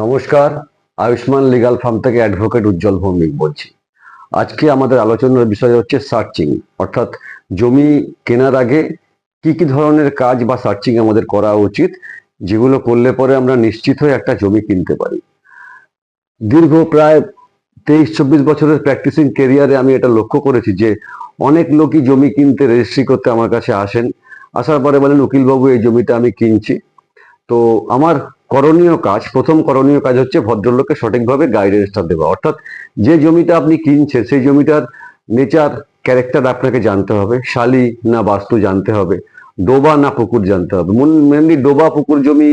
নমস্কার। Ayushman legal farm থেকে advocate উজ্জ্বল ভৌমিক বলছি। আজকে আমাদের আলোচনার বিষয় হচ্ছে সার্চিং, অর্থাৎ জমি কেনার আগে কি কি ধরনের কাজ বা সার্চিং আমাদের করা উচিত, যেগুলো করলে পরে আমরা নিশ্চিত হয়ে একটা জমি কিনতে পারি। দীর্ঘ প্রায় 23-24 বছরের প্র্যাকটিসিং কেরিয়ারে আমি এটা লক্ষ্য করেছি যে অনেক লোকই জমি কিনতে রেজিস্ট্রি করতে আমার কাছে আসেন, আসার পরে বলেন উকিলবাবু এই জমিটা আমি কিনছি। তো আমার প্রথম করণীয় কাজ হচ্ছে ভদ্রলোককে সঠিকভাবে গাইডেন্সটা দেওয়া, অর্থাৎ যে জমিটা আপনি কিনছেন সেই জমিটার নেচার, ক্যারেক্টার আপনাকে জানতে হবে। শালি না বাস্তু জানতে হবে, ডোবা না পুকুর জানতে হবে। মেনলি ডোবা পুকুর জমি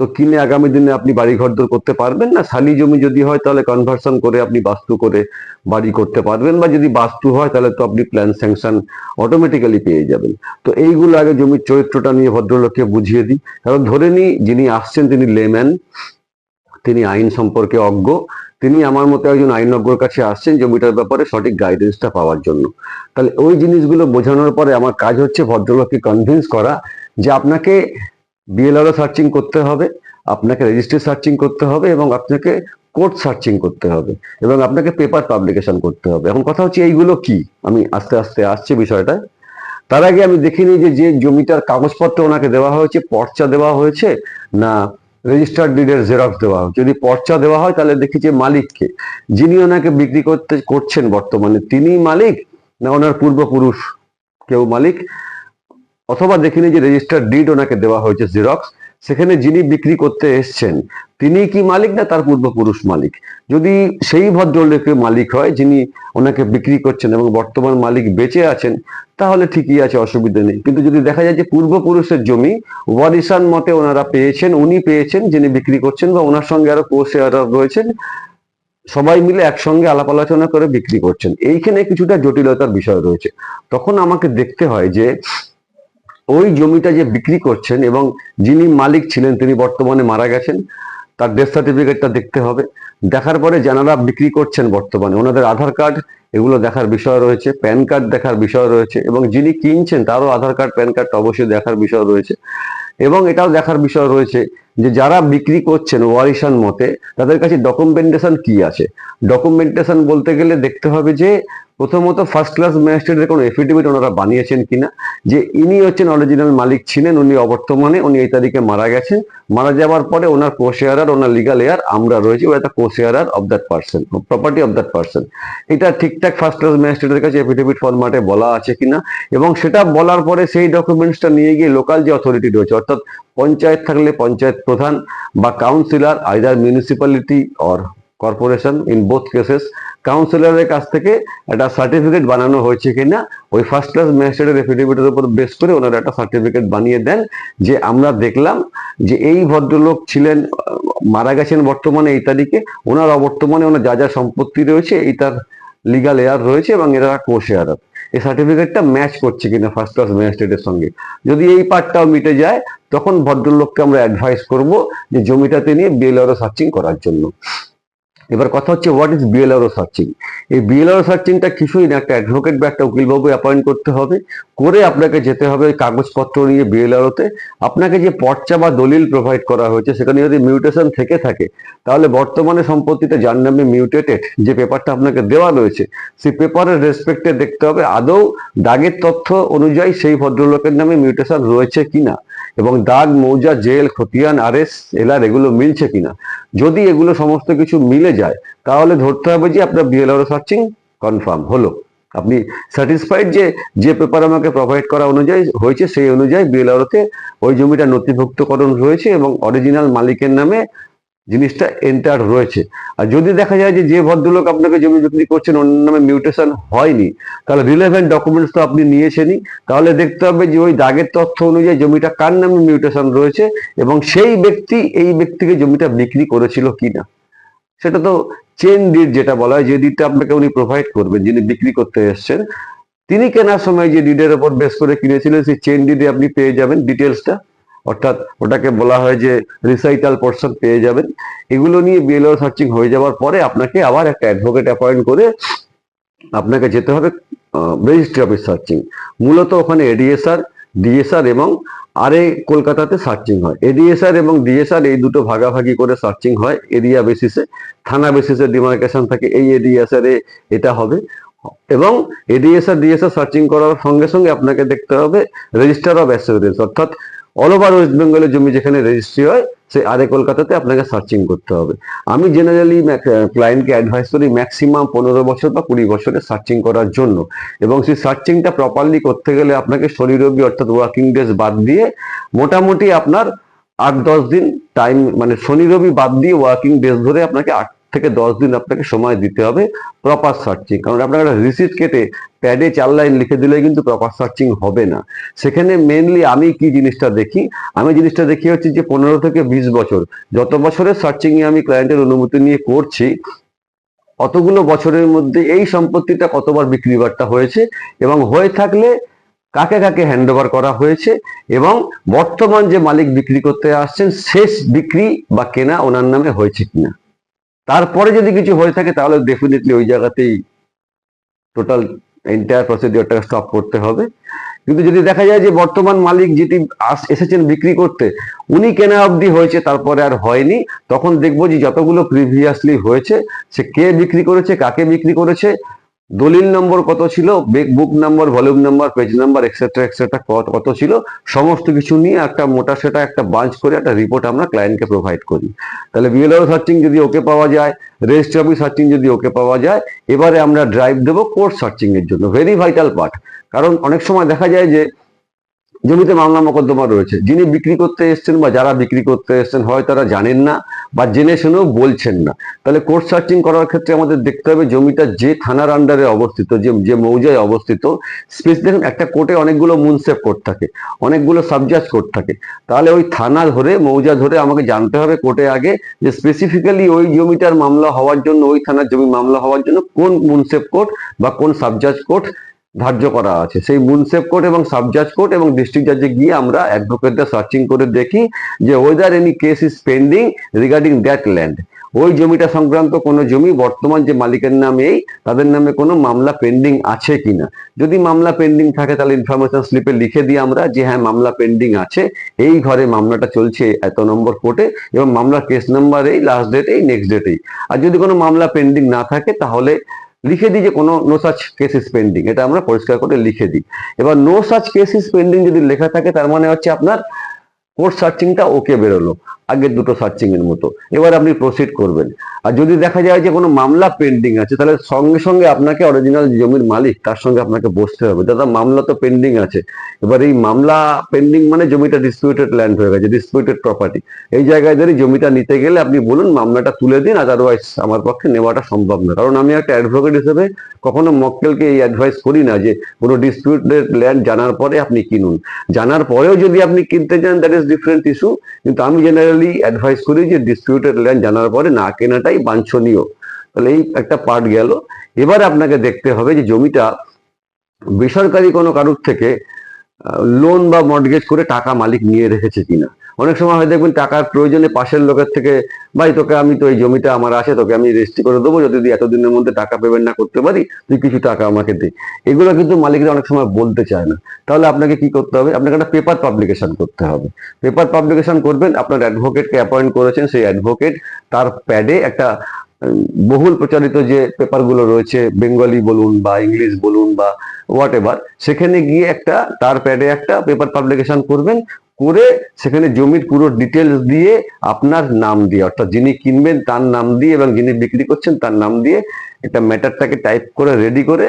তো কিনে আগামী দিনে আপনি বাড়ি ঘরদোর করতে পারবেন না। শালি জমি যদি হয় তাহলে কনভার্সন করে আপনি বাস্তু করে বাড়ি করতে পারবেন, বা যদি বাস্তু হয় তাহলে তো আপনি প্ল্যান স্যাংশন অটোমেটিক্যালি পেয়ে যাবেন। তো এইগুলো আগে জমির চরিত্রটা নিয়ে ভদ্রলোককে বুঝিয়ে দিই, কারণ ধরে নিই যিনি আসছেন তিনি লেম্যান, তিনি আইন সম্পর্কে অজ্ঞ, তিনি আমার মতো একজন আইনজ্ঞর কাছে আসছেন জমিটার ব্যাপারে সঠিক গাইডেন্সটা পাওয়ার জন্য। তাহলে ওই জিনিসগুলো বোঝানোর পরে আমার কাজ হচ্ছে ভদ্রলোককে কনভিন্স করা যে আপনাকে বিএলআরও সার্চিং করতে হবে, আপনাকে রেজিস্ট্রি সার্চিং করতে হবে, এবং আপনাকে কোর্ট সার্চিং করতে হবে, এবং আপনাকে পেপার পাবলিকেশন করতে হবে। এখন কথা হচ্ছে এইগুলো কি, আমি আস্তে আস্তে আসছি বিষয়টা। তার আগে আমি দেখিনি যে যে জমিটার কাগজপত্র ওনাকে দেওয়া হয়েছে, পর্চা দেওয়া হয়েছে না রেজিস্টার্ড ডিডের জেরক্স দেওয়া হয়েছে। যদি পর্চা দেওয়া হয় তাহলে দেখি যে মালিককে, যিনি ওনাকে বিক্রি করছেন বর্তমানে তিনি মালিক, না ওনার পূর্বপুরুষ কেউ মালিক। অথবা দেখিনি যে রেজিস্টার্ড ডিড ওনাকে দেওয়া হয়েছে জেরক্স, সেখানে যিনি বিক্রি করতে এসছেন তিনি কি মালিক না তার পূর্বপুরুষ মালিক। যদি সেই ভদ্রলোকের মালিক হয় যিনি ওনাকে বিক্রি করছেন এবং বর্তমান মালিক বেঁচে আছেন, তাহলে ঠিকই আছে, অসুবিধা নেই। কিন্তু যদি দেখা যায় যে পূর্বপুরুষের জমি ওয়ারিসান মতে ওনারা পেয়েছেন, উনি পেয়েছেন যিনি বিক্রি করছেন, বা ওনার সঙ্গে আরো কো শেয়ারার রয়েছেন, সবাই মিলে একসঙ্গে আলাপ আলোচনা করে বিক্রি করছেন, এইখানে কিছুটা জটিলতার বিষয় রয়েছে। তখন আমাকে দেখতে হয় যে ওই জমিটা যে বিক্রি করছেন এবং যিনি মালিক ছিলেন তিনি বর্তমানে মারা গেছেন, তার ডেথ সার্টিফিকেটটা দেখতে হবে। দেখার পরে যারা বিক্রি করছেন বর্তমানে ওনাদের আধার কার্ড, এগুলো দেখার বিষয় রয়েছে, প্যান কার্ড দেখার বিষয় রয়েছে, এবং যিনি কিনছেন তারও আধার কার্ড প্যান কার্ডটা অবশ্যই দেখার বিষয় রয়েছে। এবং এটাও দেখার বিষয় রয়েছে যে যারা বিক্রি করছেন ওয়ারিশান মতে তাদের কাছে ডকুমেন্টেশন কি আছে। ডকুমেন্টেশন বলতে গেলে দেখতে হবে যে প্রথমত ফার্স্ট ক্লাস ম্যাজিস্ট্রেটের কোনো এফিডেভিট ওনারা বানিয়েছেন কিনা, যে ইনি হচ্ছেন অরিজিনাল মালিক ছিলেন, উনি অবর্তমানে উনি এই তারিখে মারা গেছেন, মারা যাওয়ার পরে ওনার কোশেয়ারার, ওনার লিগাল এয়ার আমরা রয়েছি, ও একটা co-sharer of that person, property of that person. এটা ঠিকঠাক ফার্স্ট ক্লাস ম্যাজিস্ট্রেটের কাছে এফিডেভিট ফরম্যাটে বলা আছে কিনা, এবং সেটা বলার পরে সেই ডকুমেন্টসটা নিয়ে গিয়ে লোকাল যে অথরিটি রয়েছে, অর্থাৎ পঞ্চায়েত থাকলে পঞ্চায়েত প্রধান বা councillor, either municipality or corporation, in both cases, কাউন্সিলরের কাছ থেকে একটা সার্টিফিকেট বানানো হয়েছে কিনা, ওই ফার্স্ট ক্লাস ম্যাজিস্ট্রেটের এফিডেভিটের উপর বেস করে ওনারা একটা সার্টিফিকেট বানিয়ে দেন যে আমরা দেখলাম যে এই ভদ্রলোক ছিলেন, মারা গেছেন বর্তমানে এই তারিখে, ওনার অবর্তমানে ওনার যা যা সম্পত্তি রয়েছে এই তার লিগাল এয়ার রয়েছে, এবং এরা কো শেয়ারার। এই সার্টিফিকেটটা ম্যাচ করছে কিনা ফার্স্ট ক্লাস ম্যাজিস্ট্রেটের সঙ্গে। যদি এই পার্টটাও মিটে যায় তখন ভদ্রলোককে আমরা অ্যাডভাইস করব যে জমিটাতে নিয়ে বিএলআরও সার্চিং করার জন্য। এবার কথা হচ্ছে হোয়াট ইজ বিএলআরও সার্চিং। এই বিএলআরও সার্চিংটা কিছুই না, একটা অ্যাডভোকেট বা একটা উকিলবাবু অ্যাপয়েন্ট করতে হবে, করে আপনাকে যেতে হবে ওই কাগজপত্র নিয়ে বিএলআরওতে। আপনাকে যে পর্চা বা দলিল প্রোভাইড করা হয়েছে সেখানে যদি মিউটেশন থেকে থাকে, তাহলে বর্তমানে সম্পত্তিতে যার নামে মিউটেটেড যে পেপারটা আপনাকে দেওয়া রয়েছে, সেই পেপারের রেসপেক্টে দেখতে হবে আদৌ দাগের তথ্য অনুযায়ী সেই ভদ্রলোকের নামে মিউটেশন রয়েছে কিনা, এবং দাগ, মৌজা, জেল, খতিয়ান, আরএস, এলআর এগুলো মিলছে কিনা। যদি এগুলো সমস্ত কিছু মিলে যায় তাহলে ধরতে হবে যে আপনার বিএলআরও সার্চিং কনফার্ম হলো। আপনি স্যাটিসফাইড যে যে পেপার আমাকে প্রোভাইড করা অনুযায়ী হয়েছে সেই অনুযায়ী বিএলআরওতে ওই জমিটা নথিভুক্তকরণ রয়েছে এবং অরিজিনাল মালিকের নামে জিনিসটা এন্টার রয়েছে। আর যদি দেখা যায় যে যে ভদ্রলোক আপনাকে জমি বিক্রি করছেন অন্য নামে মিউটেশন হয়নি, তাহলে রিলেভেন্ট ডকুমেন্টস তো আপনি নিয়েছেনই, তাহলে দেখতে হবে যে ওই দাগের তথ্য অনুযায়ী জমিটা কার নামে মিউটেশন রয়েছে এবং সেই ব্যক্তি এই ব্যক্তিকে জমিটা বিক্রি করেছিল কিনা। সেটা তো চেন ডিড যেটা বলা হয়, যে ডিডটা আপনাকে উনি প্রোভাইড করবেন যিনি বিক্রি করতে এসছেন, তিনি কেনার সময় যে ডিডের উপর বেস করে কিনেছিলেন সেই চেন ডিডে আপনি পেয়ে যাবেন ডিটেলসটা, অর্থাৎ ওটাকে বলা হয় যে রিসাইটাল পোর্শন পেয়ে যাবেন। এগুলো নিয়ে বিএলআর সার্চিং হয়ে যাওয়ার পরে আপনাকে আবার একটা অ্যাডভোকেট অ্যাপয়েন্ট করে আপনাকে যেতে হবে রেজিস্ট্রি অফিস সার্চিং। মূলত ওখানে এডিএসআর, ডিএসআর এবং আরে কলকাতাতে সার্চিং হয়, এডিএসআর এবং ডিএসআর এই দুটো ভাগাভাগি করে সার্চিং হয় এরিয়া বেসিসে, থানা বেসিসে ডিমার্কেশন থাকে, এই এডিএসআর এ এটা হবে। এবং এডিএসআর ডিএসআর সার্চিং করার সঙ্গে সঙ্গে আপনাকে দেখতে হবে রেজিস্টার অফ অ্যাসিওরেন্স, অর্থাৎ অল ওভার ওয়েস্ট বেঙ্গলের জমি যেখানে রেজিস্ট্রি হয় সেই আরে কলকাতাতে আপনাকে সার্চিং করতে হবে। আমি জেনারেলি ক্লায়েন্টকে অ্যাডভাইস করি ম্যাক্সিমাম 15 বছর বা 20 বছরে সার্চিং করার জন্য, এবং সেই সার্চিংটা প্রপারলি করতে গেলে আপনাকে শনিরবি অর্থাৎ ওয়ার্কিং ডেজ বাদ দিয়ে মোটামুটি আপনার 8-10 দিন টাইম, মানে শনি রবি বাদ দিয়ে ওয়ার্কিং ডেজ ধরে আপনাকে 8 থেকে 10 দিন আপনাকে সময় দিতে হবে প্রপার সার্চিং। কারণ আপনার একটা রিসিট কেটে প্যাডে 4 লাইন লিখে দিলে কিন্তু প্রপার সার্চিং হবে না। সেখানে মেনলি আমি কি জিনিসটা দেখি, আমি জিনিসটা দেখি হচ্ছে যে 15 থেকে 20 বছর, যত বছরের সার্চিং এ আমি ক্লায়েন্টের অনুমতি নিয়ে করছি অতগুলো বছরের মধ্যে এই সম্পত্তিটা কতবার বিক্রি বাট্টা হয়েছে, এবং হয়ে থাকলে কাকে কাকে হ্যান্ড ওভার করা হয়েছে, এবং বর্তমান যে মালিক বিক্রি করতে আসছেন শেষ বিক্রি বা কেনা ওনার নামে হয়েছে কিনা। তারপরে যদি কিছু হয়ে থাকে তাহলে ডেফিনেটলি ওই জায়গাতেই টোটাল এন্টায়ার প্রসিডিওরটাকে স্টপ করতে হবে। কিন্তু যদি দেখা যায় যে বর্তমান মালিক যেটি এসেছেন বিক্রি করতে উনি কেনা অবধি হয়েছে তারপরে আর হয়নি, তখন দেখবো যে যতগুলো প্রিভিয়াসলি হয়েছে সে কে বিক্রি করেছে, কাকে বিক্রি করেছে, দলিল নম্বর কত ছিল, বুক number, volume number, page number, etcetera etcetera কত ছিল, সমস্ত কিছু নিয়ে একটা মোটা সেটা একটা বাঞ্চ করে একটা রিপোর্ট আমরা ক্লায়েন্টকে প্রোভাইড করি। তাহলে বিএলও সার্চিং যদি ওকে পাওয়া যায়, রেজিস্ট্রি অফিস সার্চিং যদি ওকে পাওয়া যায়, এবারে আমরা ড্রাইভ দেবো কোর্ট সার্চিং এর জন্য, ভেরি ভাইটাল পার্ট। কারণ অনেক সময় দেখা যায় যে জমিতে মামলা মোকদ্দমা রয়েছে, যিনি বিক্রি করতে এসছেন বা যারা বিক্রি করতে এসছেন হয় তারা জানেন না বা জেনে শুনেও বলছেন না। তাহলে কোর্ট সার্চিং করার ক্ষেত্রে আমাদের দেখতে হবে জমিটা যে থানার আন্ডারে অবস্থিত, যে মৌজায় অবস্থিত। স্পেস দেখুন একটা কোর্টে অনেকগুলো মুনসেফ কোর্ট থাকে, অনেকগুলো সাবজাজ কোর্ট থাকে, তাহলে ওই থানা ধরে মৌজা ধরে আমাকে জানতে হবে কোর্টে আগে যে স্পেসিফিক্যালি ওই জমিটার মামলা হওয়ার জন্য, ওই থানার জমি মামলা হওয়ার জন্য কোন মুনসেফ কোর্ট বা কোন সাবজাজ কোর্ট ধার্য করা আছে। সেই মুনসেফ কোর্ট এবং সাবজাজ কোর্ট এবং ডিস্ট্রিক্ট জাজে গিয়ে আমরা অ্যাডভোকেটদের সার্চিং করে দেখি যে weather any case is pending regarding that land, ওই জমিটা সংক্রান্ত কোনো জমি বর্তমান যে মালিকের নামেই তাদের নামে কোনো মামলা পেন্ডিং আছে কিনা। যদি মামলা পেন্ডিং থাকে তাহলে ইনফরমেশন স্লিপে লিখে দিই আমরা যে হ্যাঁ মামলা পেন্ডিং আছে, এই ঘরে মামলাটা চলছে এত নম্বর কোর্টে এবং মামলার কেস নাম্বার এই, লাস্ট ডেট এই, নেক্সট ডেট এই। আর যদি কোনো মামলা পেন্ডিং না থাকে তাহলে লিখে দিই যে কোনো no such case is pending, এটা আমরা পরিষ্কার করে লিখে দিই। এবার no such case is pending যদি লেখা থাকে তার মানে হচ্ছে আপনার কোর্ট সার্চিংটা ওকে বেরোলো আগের দুটো সার্চিং এর মতো, এবার আপনি প্রসিড করবেন। আর যদি দেখা যায় যে কোনো মামলা পেন্ডিং আছে তাহলে সঙ্গে সঙ্গে আপনাকে অরিজিনাল জমির মালিক তার সঙ্গে আপনাকে বসতে হবে, দাদা মামলা তো পেন্ডিং আছে, এবার এই মামলা পেন্ডিং মানে জমিটা ডিসপিউটেড ল্যান্ড হয়ে গেছে, ডিসপিউটেড প্রপার্টি, এই জায়গায় ধরে জমিটা নিতে গেলে আপনি বলুন মামলাটা তুলে দিন, আদারওয়াইজ আমার পক্ষে নেওয়াটা সম্ভব না। কারণ আমি একটা অ্যাডভোকেট হিসেবে কখনো মক্কেলকে এই অ্যাডভাইস করি না যে কোনো ডিসপিউটেড ল্যান্ড জানার পরে আপনি কিনুন, জানার পরেও যদি আপনি কিনতে চান দ্যাট ইজ ডিফারেন্ট ইস্যু, কিন্তু আমি জেনারেলি অ্যাডভাইস করি যে ডিসপিউটেড ল্যান্ড জানার পরে না কেনাটাই বাঞ্ছনীয়। তাহলে এই একটা পার্ট গেল। এবারে আপনাকে দেখতে হবে যে জমিটা বেসরকারি কোনো কারোর থেকে লোন বা মর্টগেজ করে টাকা মালিক নিয়ে রেখেছে কিনা। অনেক সময় হয় দেখবেন টাকার প্রয়োজনে পাশের লোকের থেকে, ভাই তোকে আমি তো এই জমিটা আমার আছে তোকে আমি রেজিস্ট্রি করে দেবো, যদি তুই এতদিনের মধ্যে টাকা পেমেন্ট না করতে পারি তুই কিছু টাকা আমাকে দে। এগুলো কিন্তু মালিকরা অনেক সময় বলতে চায় না। তাহলে আপনাকে কি করতে হবে, আপনাকে একটা পেপার পাবলিকেশন করতে হবে। পেপার পাবলিকেশন করবেন, আপনার অ্যাডভোকেটকে অ্যাপয়েন্ট করেছেন, সেই অ্যাডভোকেট তার প্যাডে একটা বহুল প্রচারিত যে পেপারগুলো রয়েছে, বেঙ্গলি বলুন বা ইংলিশ বলুন বা হোয়াট এভার, সেখানে গিয়ে একটা তার প্যাডে একটা পেপার পাবলিকেশন করবেন, করে সেখানে জমির পুরো ডিটেলস দিয়ে আপনার নাম দিয়ে, অর্থাৎ যিনি কিনবেন তার নাম দিয়ে এবং যিনি বিক্রি করছেন তার নাম দিয়ে একটা ম্যাটারটাকে টাইপ করে রেডি করে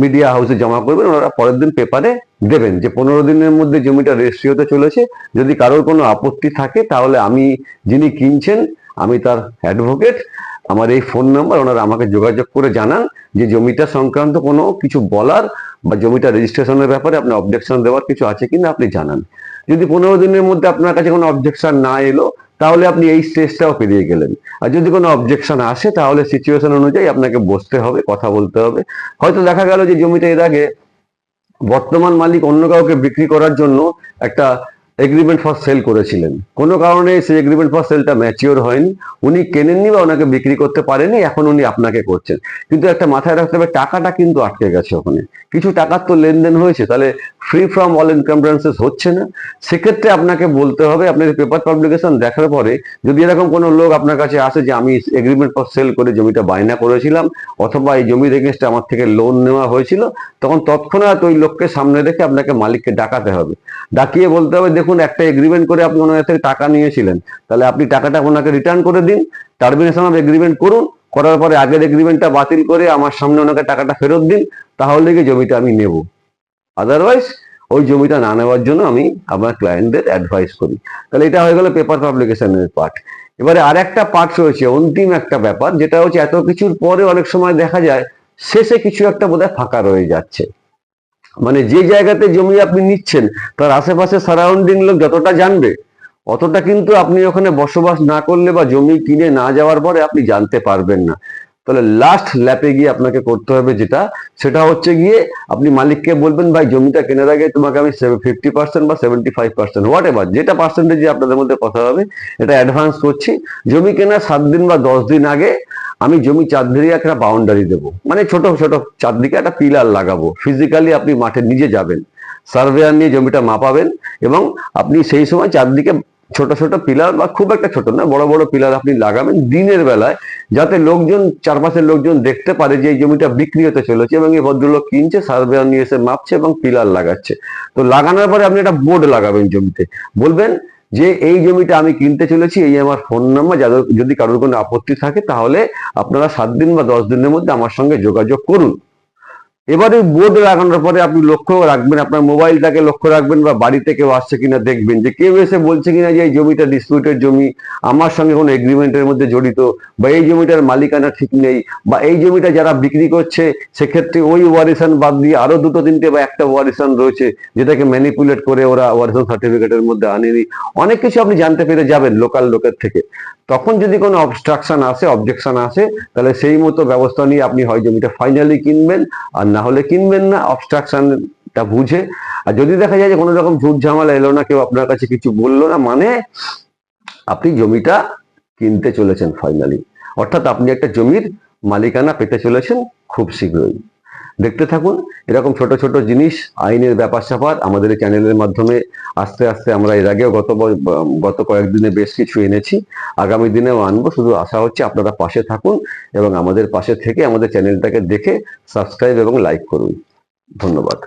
মিডিয়া হাউসে জমা করবেন। ওনারা পরের দিন পেপারে দেবেন যে 15 দিনের মধ্যে জমিটা রেজিস্ট্রি হতে চলেছে, যদি কারোর কোনো আপত্তি থাকে তাহলে আমি, যিনি কিনছেন আমি তার অ্যাডভোকেট, আমার এই ফোন নাম্বার, ওনারা আমাকে যোগাযোগ করে জানান যে জমিটা সংক্রান্ত কোনো কিছু বলার বা জমিটা রেজিস্ট্রেশনের ব্যাপারে আপনার অবজেকশন দেওয়ার কিছু আছে কিনা আপনি জানান। যদি 15 দিনের মধ্যে আপনার কাছে কোনো অবজেকশন না এলো তাহলে আপনি এই স্টেজটাও পেরিয়ে গেলেন। আর যদি কোনো অবজেকশন আসে তাহলে সিচুয়েশন অনুযায়ী আপনাকে বসতে হবে, কথা বলতে হবে। হয়তো দেখা গেল যে জমিটা এর আগে বর্তমান মালিক অন্য কাউকে বিক্রি করার জন্য একটা এগ্রিমেন্ট ফর সেল করেছিলেন, কোনো কারণে সেই এগ্রিমেন্ট ফর সেলটা ম্যাচিওর হয়নি, উনি কেনেননি বা ওনাকে বিক্রি করতে পারেনি, এখন উনি আপনাকে করছেন। কিন্তু একটা মাথায় রাখতে হবে টাকাটা কিন্তু আটকে গেছে ওখানে, কিছু টাকার তো লেনদেন হয়েছে, তাহলে ফ্রি ফ্রম অল ইনকামব্রেন্সেস হচ্ছে না, সেক্ষেত্রে আপনাকে বলতে হবে, আপনার পেপার পাবলিকেশন দেখার পরে যদি এরকম কোনো লোক আপনার কাছে আসে যে আমি এগ্রিমেন্ট ফর সেল করে জমিটা বায়না করেছিলাম অথবা এই জমির এগেনস্টে আমার থেকে লোন নেওয়া হয়েছিল, তখন তৎক্ষণাৎ ওই লোককে সামনে রেখে আপনাকে মালিককে ডাকাতে হবে। ডাকিয়ে বলতে হবে, দেখুন একটা এগ্রিমেন্ট করে আপনি ওনার থেকে টাকা নিয়েছিলেন, তাহলে আপনি টাকাটা ওনাকে রিটার্ন করে দিন, টার্মিনেশন অফ এগ্রিমেন্ট করুন, করার পরে আগের এগ্রিমেন্টটা বাতিল করে আমার সামনে ওনাকে টাকাটা ফেরত দিন, তাহলে কি জমিটা আমি নেব। আদারওয়াইজ ওই জমিটা না নেওয়ার জন্য আমি আমার ক্লায়েন্টদের অ্যাডভাইস করি। তাহলে এটা হয়ে গেল পেপার পাবলিকেশনের পার্ট। এবারে আর একটা পার্ট রয়েছে, অন্তিম একটা ব্যাপার, যেটা হচ্ছে এত কিছুর পরে অনেক সময় দেখা যায় শেষে কিছু একটা বোধহয় ফাঁকা রয়ে যাচ্ছে। মানে যে জায়গাতে জমি আপনি নিচ্ছেন তার আশেপাশে সারাউন্ডিং লোক যতটা জানবে অতটা কিন্তু আপনি ওখানে বসবাস না করলে বা জমি কিনে না যাওয়ার পরে আপনি জানতে পারবেন না। তাহলে লাস্ট ল্যাপে গিয়ে আপনাকে করতে হবে যেটা, সেটা হচ্ছে গিয়ে আপনি মালিককে বলবেন, ভাই জমিটা কেনার আগে তোমাকে আমি 50% বা 75% হোয়াট এভার যেটা পার্সেন্টেজ আপনাদের মধ্যে কথা হবে এটা অ্যাডভান্স করছি। জমি কেনার 7 দিন বা 10 দিন আগে আমি জমি চারদিকে একটা বাউন্ডারি দেবো, মানে ছোট ছোট চারদিকে একটা পিলার লাগাবো। ফিজিক্যালি আপনি মাঠে নিজে যাবেন, সার্ভেয়ার নিয়ে জমিটা মাপাবেন এবং আপনি সেই সময় চারদিকে ছোট ছোট পিলার বা খুব একটা ছোট না বড় বড় পিলার আপনি লাগাবেন দিনের বেলায়, যাতে লোকজন চারপাশের লোকজন দেখতে পারে যে এই জমিটা বিক্রি হতে চলেছে এবং এই ভদ্রলোক কিনছে, সার্ভেয়ার নিয়ে এসে মাপছে এবং পিলার লাগাচ্ছে। তো লাগানোর পরে আপনি একটা বোর্ড লাগাবেন জমিতে, বলবেন যে এই জমিটা আমি কিনতে চলেছি, এই আমার ফোন নাম্বার, যাদের যদি কারোর কোনো আপত্তি থাকে তাহলে আপনারা 7 দিন বা 10 দিনের মধ্যে আমার সঙ্গে যোগাযোগ করুন। এবারে বোর্ড লাগানোর পরে আপনি লক্ষ্য রাখবেন, আপনার মোবাইলটাকে লক্ষ্য রাখবেন বা বাড়িতে কেউ আসছে কিনা দেখবেন, যে কেউ এসে বলছে কিনা যে এই জমিটা ডিসপিউটেড জমি, আমার সঙ্গে কোনো এগ্রিমেন্টের মধ্যে জড়িত, বা এই জমিটার মালিকানা ঠিক নেই, বা এই জমিটা যারা বিক্রি করছে সেক্ষেত্রে ওই ওয়ারিশান বাদ দিয়ে আরো দুটো তিনটে বা একটা ওয়ারিশান রয়েছে যেটাকে ম্যানিপুলেট করে ওরা ওয়ারিশান সার্টিফিকেটের মধ্যে আনেনি। অনেক কিছু আপনি জানতে পেরে যাবেন লোকাল লোকের থেকে। তখন যদি কোনো অবস্ট্রাকশন আসে, অবজেকশন আসে, তাহলে সেই মতো ব্যবস্থা নিয়ে আপনি হয় জমিটা ফাইনালি কিনবেন আর না হলে কিনবেন না, অবস্ট্রাকশনটা বুঝে। আর যদি দেখা যায় যে কোনো রকম ঝুট ঝামেলা এলো না, কেউ আপনার কাছে কিছু বললো না, মানে আপনি জমিটা কিনতে চলেছেন ফাইনালি, অর্থাৎ আপনি একটা জমির মালিকানা পেতে চলেছেন খুব শীঘ্রই। দেখতে থাকুন এরকম ছোট ছোট জিনিস, আইনের ব্যাপার স্যাপার আমাদের এই চ্যানেলের মাধ্যমে আস্তে আস্তে আমরা এর আগেও গত কয়েকদিনে বেশ কিছু এনেছি, আগামী দিনেও আনবো। শুধু আশা হচ্ছে আপনারা পাশে থাকুন এবং আমাদের পাশে থেকে আমাদের চ্যানেলটাকে দেখে সাবস্ক্রাইব এবং লাইক করুন। ধন্যবাদ।